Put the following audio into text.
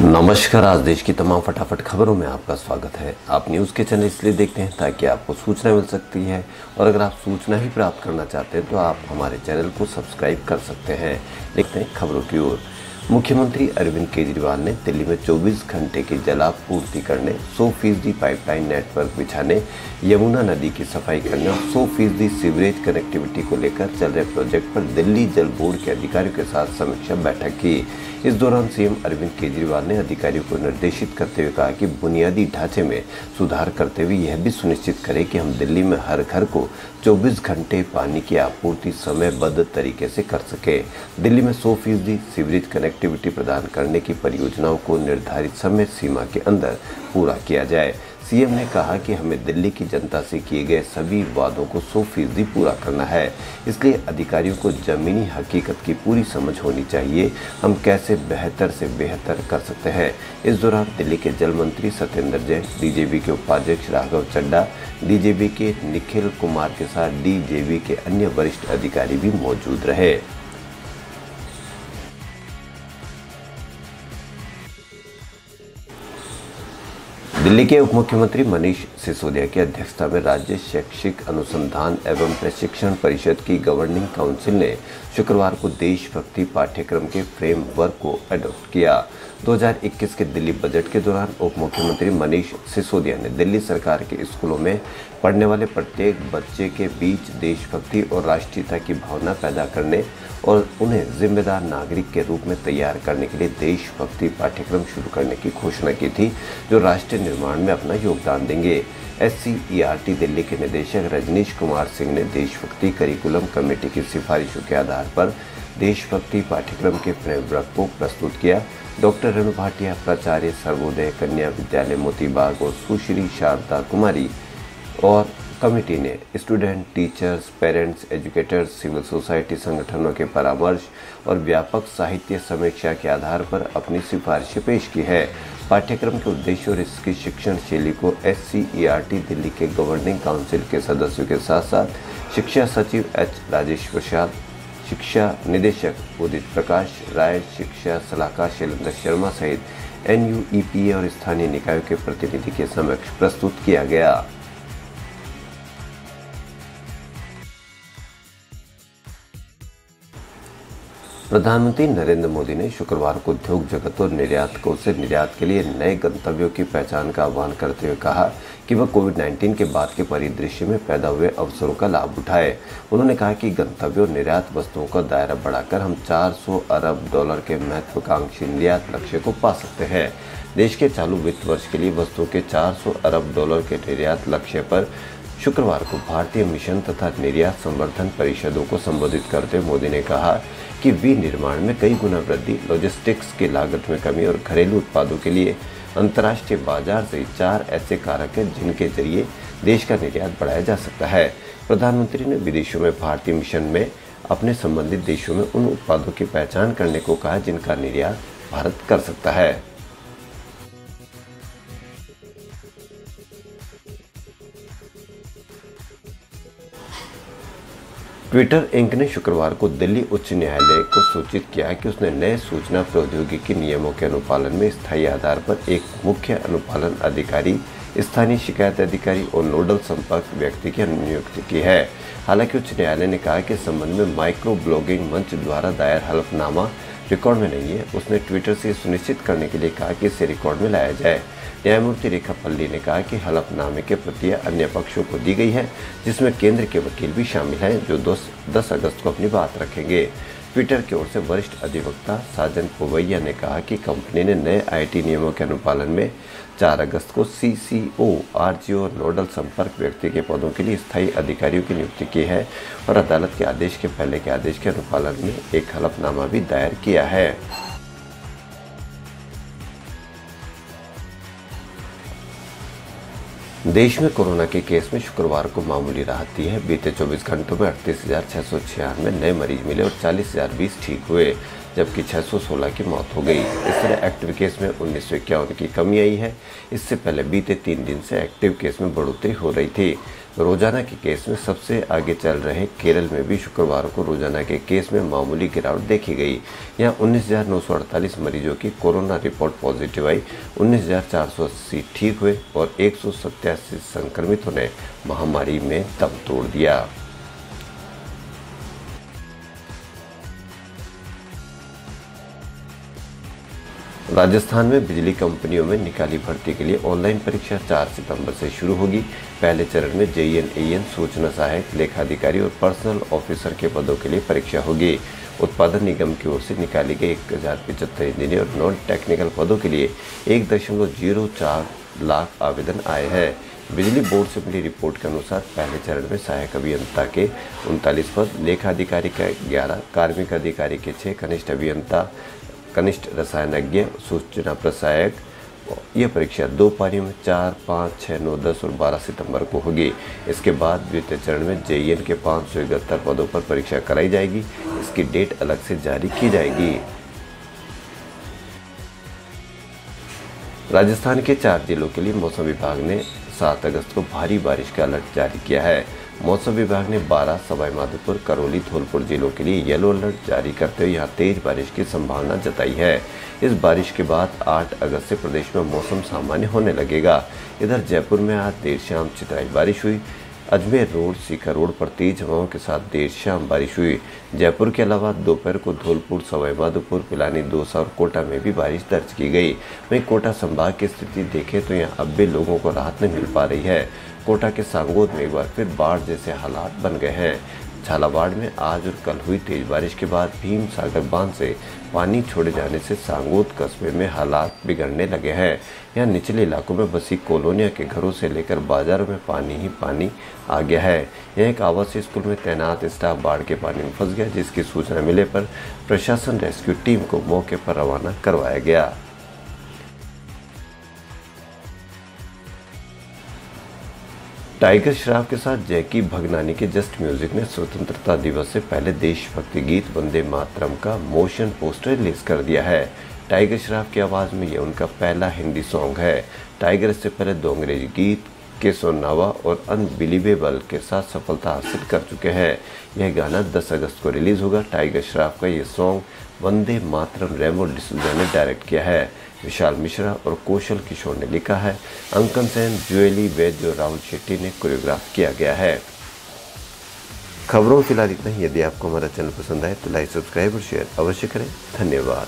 नमस्कार। आज देश की तमाम फटाफट खबरों में आपका स्वागत है। आप न्यूज़ के चैनल इसलिए देखते हैं ताकि आपको सूचना मिल सकती है, और अगर आप सूचना ही प्राप्त करना चाहते हैं तो आप हमारे चैनल को सब्सक्राइब कर सकते हैं। देखते हैं खबरों की ओर। मुख्यमंत्री अरविंद केजरीवाल ने दिल्ली में 24 घंटे की जलापूर्ति करने, 100% पाइपलाइन नेटवर्क बिछाने, यमुना नदी की सफाई करने और 100% सीवरेज कनेक्टिविटी को लेकर चल रहे प्रोजेक्ट पर दिल्ली जल बोर्ड के अधिकारियों के साथ समीक्षा बैठक की। इस दौरान सीएम अरविंद केजरीवाल ने अधिकारियों को निर्देशित करते हुए कहा कि बुनियादी ढांचे में सुधार करते हुए यह भी सुनिश्चित करें कि हम दिल्ली में हर घर को 24 घंटे पानी की आपूर्ति समयबद्ध तरीके से कर सके। दिल्ली में 100% सीवरेज कनेक्टिविटी प्रदान करने की परियोजनाओं को निर्धारित समय सीमा के अंदर पूरा किया जाए। सीएम ने कहा कि हमें दिल्ली की जनता से किए गए सभी वादों को 100% पूरा करना है, इसलिए अधिकारियों को जमीनी हकीकत की पूरी समझ होनी चाहिए। हम कैसे बेहतर से बेहतर कर सकते हैं। इस दौरान दिल्ली के जल मंत्री सत्येंद्र जैन, डीजेबी के उपाध्यक्ष राघव चड्ढा, डीजेबी के निखिल कुमार के साथ डीजेबी के अन्य वरिष्ठ अधिकारी भी मौजूद रहे। दिल्ली के उप मुख्यमंत्री मनीष सिसोदिया की अध्यक्षता में राज्य शैक्षिक अनुसंधान एवं प्रशिक्षण परिषद की गवर्निंग काउंसिल ने शुक्रवार को देशभक्ति पाठ्यक्रम के फ्रेमवर्क को अडॉप्ट किया। 2021 के दिल्ली बजट के दौरान उप मुख्यमंत्री मनीष सिसोदिया ने दिल्ली सरकार के स्कूलों में पढ़ने वाले प्रत्येक बच्चे के बीच देशभक्ति और राष्ट्रीयता की भावना पैदा करने और उन्हें जिम्मेदार नागरिक के रूप में तैयार करने के लिए देशभक्ति पाठ्यक्रम शुरू करने की घोषणा की थी, जो राष्ट्र निर्माण में अपना योगदान देंगे। SCERT दिल्ली के निदेशक रजनीश कुमार सिंह ने देशभक्ति करिकुलम कमेटी की सिफारिशों के आधार पर देशभक्ति पाठ्यक्रम के फ्रेमवर्क को प्रस्तुत किया। डॉक्टर रेणु भाटिया, प्राचार्य सर्वोदय कन्या विद्यालय मोतीबाग और सुश्री शारदा कुमारी और कमेटी ने student, teachers, parents, educators, civil society संगठनों के परामर्श और व्यापक साहित्य समीक्षा के आधार पर अपनी सिफारिशें पेश की है। पाठ्यक्रम के उद्देश्य और इसकी शिक्षण शैली को SCERT दिल्ली के गवर्निंग काउंसिल के सदस्यों के साथ साथ शिक्षा सचिव H राजेश प्रसाद, शिक्षा निदेशक उदित प्रकाश राय, शिक्षा सलाहकार शैलेंद्र शर्मा सहित NUEPA और स्थानीय निकायों के प्रतिनिधि के समक्ष प्रस्तुत किया गया। प्रधानमंत्री नरेंद्र मोदी ने शुक्रवार को उद्योग जगत और निर्यातकों से निर्यात के लिए नए गंतव्यों की पहचान का आह्वान करते हुए कहा कि वह कोविड-19 के बाद के परिदृश्य में पैदा हुए अवसरों का लाभ उठाए। उन्होंने कहा कि गंतव्य और निर्यात वस्तुओं का दायरा बढ़ाकर हम $400 अरब के महत्वाकांक्षी निर्यात लक्ष्य को पा सकते हैं। देश के चालू वित्त वर्ष के लिए वस्तुओं के $400 अरब के निर्यात लक्ष्य पर शुक्रवार को भारतीय मिशन तथा निर्यात संवर्धन परिषदों को संबोधित करते हुए मोदी ने कहा कि विनिर्माण में कई गुना वृद्धि, लॉजिस्टिक्स की लागत में कमी और घरेलू उत्पादों के लिए अंतर्राष्ट्रीय बाजार से 4 ऐसे कारक हैं जिनके जरिए देश का निर्यात बढ़ाया जा सकता है। प्रधानमंत्री ने विदेशों में भारतीय मिशन में अपने संबंधित देशों में उन उत्पादों की पहचान करने को कहा जिनका निर्यात भारत कर सकता है। ट्विटर इंक ने शुक्रवार को दिल्ली उच्च न्यायालय को सूचित किया कि उसने नए सूचना प्रौद्योगिकी नियमों के अनुपालन में स्थायी आधार पर एक मुख्य अनुपालन अधिकारी, स्थानीय शिकायत अधिकारी और नोडल संपर्क व्यक्ति की नियुक्ति की है। हालांकि उच्च न्यायालय ने कहा कि संबंध में माइक्रो ब्लॉगिंग मंच द्वारा दायर हलफनामा रिकॉर्ड में नहीं है। उसने ट्विटर से सुनिश्चित करने के लिए कहा कि इसे रिकॉर्ड में लाया जाए। न्यायमूर्ति रेखा पल्ली ने कहा कि हलफनामे की प्रतियां अन्य पक्षों को दी गई है, जिसमें केंद्र के वकील भी शामिल हैं, जो 10 अगस्त को अपनी बात रखेंगे। ट्विटर की ओर से वरिष्ठ अधिवक्ता साजन पुवैया ने कहा कि कंपनी ने नए IT नियमों के अनुपालन में 4 अगस्त को CCO, RGO और नोडल संपर्क व्यक्ति के पदों के लिए स्थायी अधिकारियों की नियुक्ति की है और अदालत के आदेश के पहले के आदेश के अनुपालन में एक हलफनामा भी दायर किया है। देश में कोरोना के केस में शुक्रवार को मामूली राहत दी है। बीते 24 घंटों में 38,696 नए मरीज मिले और 40,020 ठीक हुए, जबकि 616 की मौत हो गई। इस तरह एक्टिव केस में 1951 की कमी आई है। इससे पहले बीते 3 दिन से एक्टिव केस में बढ़ोतरी हो रही थी। रोजाना के केस में सबसे आगे चल रहे केरल में भी शुक्रवार को रोजाना के केस में मामूली गिरावट देखी गई। यहाँ 19,948 मरीजों की कोरोना रिपोर्ट पॉजिटिव आई, 19,480 ठीक हुए और 187 संक्रमितों ने महामारी में दम तोड़ दिया। राजस्थान में बिजली कंपनियों में निकाली भर्ती के लिए ऑनलाइन परीक्षा 4 सितंबर से शुरू होगी। पहले चरण में JNAN, सूचना सहायक, लेखाधिकारी और पर्सनल ऑफिसर के पदों के लिए परीक्षा होगी। उत्पादन निगम की ओर से निकाली गई 1075 इंजीनियर और नॉन टेक्निकल पदों के लिए 1.04 लाख आवेदन आए हैं। बिजली बोर्ड से मिली रिपोर्ट के अनुसार पहले चरण में सहायक अभियंता के 39 पद, लेखाधिकारी के 11, कार्मिक अधिकारी के 6, कनिष्ठ अभियंता, कनिष्ठ रसायनज्ञ, सूचना प्रसायक। यह परीक्षा 2 पारियों में 4, 5, 6, 9, 10 और 12 सितंबर को होगी। इसके बाद द्वितीय चरण में JEN के 571 पदों पर परीक्षा कराई जाएगी। इसकी डेट अलग से जारी की जाएगी। राजस्थान के 4 जिलों के लिए मौसम विभाग ने 7 अगस्त को भारी बारिश का अलर्ट जारी किया है। मौसम विभाग ने 12 सवाई माधोपुर, करौली, धौलपुर जिलों के लिए येलो अलर्ट जारी करते हुए यहाँ तेज बारिश की संभावना जताई है। इस बारिश के बाद 8 अगस्त से प्रदेश में मौसम सामान्य होने लगेगा। इधर जयपुर में आज देर शाम छितराई बारिश हुई। अजमेर रोड, सीकर रोड पर तेज हवाओं के साथ देर शाम बारिश हुई। जयपुर के अलावा दोपहर को धौलपुर, सवाई माधोपुर, पिलानी, दौसा और कोटा में भी बारिश दर्ज की गई। वहीं कोटा संभाग की स्थिति देखें तो यहाँ अब भी लोगों को राहत नहीं मिल पा रही है। कोटा के सांगोद में एक बार फिर बाढ़ जैसे हालात बन गए हैं। झालावाड़ में आज और कल हुई तेज बारिश के बाद भीम सागर बांध से पानी छोड़े जाने से सांगोद कस्बे में हालात बिगड़ने लगे हैं। यहाँ निचले इलाकों में बसी कॉलोनियों के घरों से लेकर बाजारों में पानी ही पानी आ गया है। यहाँ एक आवासीय स्कूल में तैनात स्टाफ बाढ़ के पानी में फंस गया, जिसकी सूचना मिलने पर प्रशासन रेस्क्यू टीम को मौके पर रवाना करवाया गया। टाइगर श्रॉफ के साथ जैकी भगनानी के जस्ट म्यूजिक ने स्वतंत्रता दिवस से पहले देशभक्ति गीत वंदे मातरम का मोशन पोस्टर रिलीज कर दिया है। टाइगर श्रॉफ की आवाज़ में यह उनका पहला हिंदी सॉन्ग है। टाइगर इससे पहले 2 अंग्रेजी गीत के सोनावा और अनबिलीवेबल के साथ सफलता हासिल कर चुके हैं। यह गाना 10 अगस्त को रिलीज होगा। टाइगर श्रॉफ का यह सॉन्ग वंदे मातरम रेमो डिसूजा ने डायरेक्ट किया है। विशाल मिश्रा और कौशल किशोर ने लिखा है। अंकन सेन, ज्वेली वैद्य और राहुल शेट्टी ने कोरियोग्राफ किया गया है। खबरों फिलहाल इतना ही। यदि आपको हमारा चैनल पसंद आए तो लाइक, सब्सक्राइब और शेयर अवश्य करें। धन्यवाद।